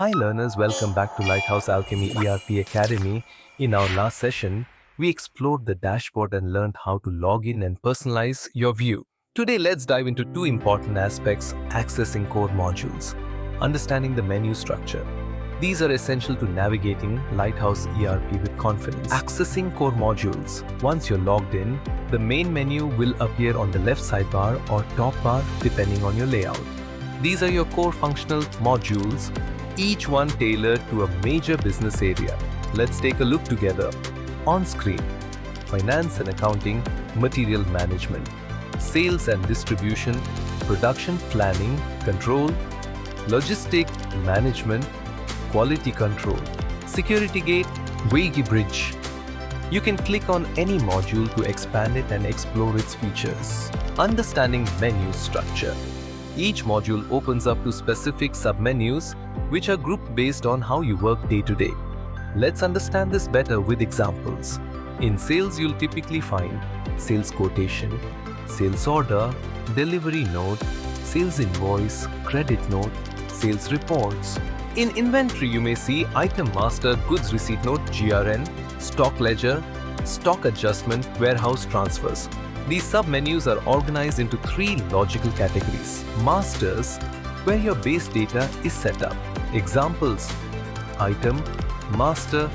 Hi learners, welcome back to Lighthouse Alchemy ERP Academy. In our last session, we explored the dashboard and learned how to log in and personalize your view. Today, let's dive into two important aspects: accessing core modules, understanding the menu structure. These are essential to navigating Lighthouse ERP with confidence. Accessing core modules. Once you're logged in, the main menu will appear on the left sidebar or top bar depending on your layout. These are your core functional modules, each one tailored to a major business area. Let's take a look together. On screen, finance and accounting, material management, sales and distribution, production planning, control, logistic management, quality control, security gate, Wagi bridge. You can click on any module to expand it and explore its features. Understanding menu structure. Each module opens up to specific submenus, which are grouped based on how you work day to day. Let's understand this better with examples. In sales, you'll typically find sales quotation, sales order, delivery note, sales invoice, credit note, sales reports. In inventory, you may see item master, goods receipt note, GRN, stock ledger, stock adjustment, warehouse transfers. These submenus are organized into three logical categories. Masters, where your base data is set up. Examples: item, master,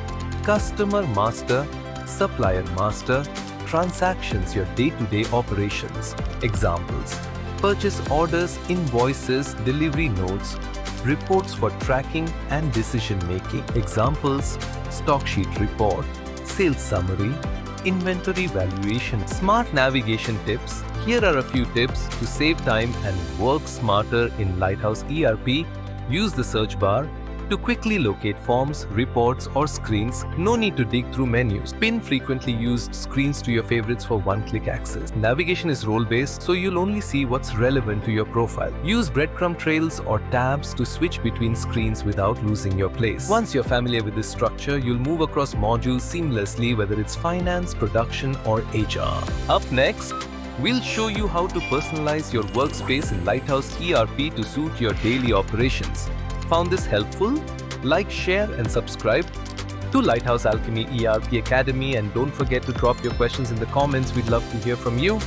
customer master, supplier master, transactions, your day-to-day operations. Examples: purchase orders, invoices, delivery notes, reports for tracking and decision making. Examples: stock sheet report, sales summary, inventory valuation. Smart navigation tips. Here are a few tips to save time and work smarter in Lighthouse ERP. Use the search bar to quickly locate forms, reports, or screens. No need to dig through menus. Pin frequently used screens to your favorites for one-click access. Navigation is role-based, so you'll only see what's relevant to your profile. Use breadcrumb trails or tabs to switch between screens without losing your place. Once you're familiar with this structure, you'll move across modules seamlessly, whether it's finance, production, or HR. Up next, we'll show you how to personalize your workspace in Lighthouse ERP to suit your daily operations. Found this helpful? Like, share, and subscribe to Lighthouse Alchemy ERP Academy, and don't forget to drop your questions in the comments. We'd love to hear from you.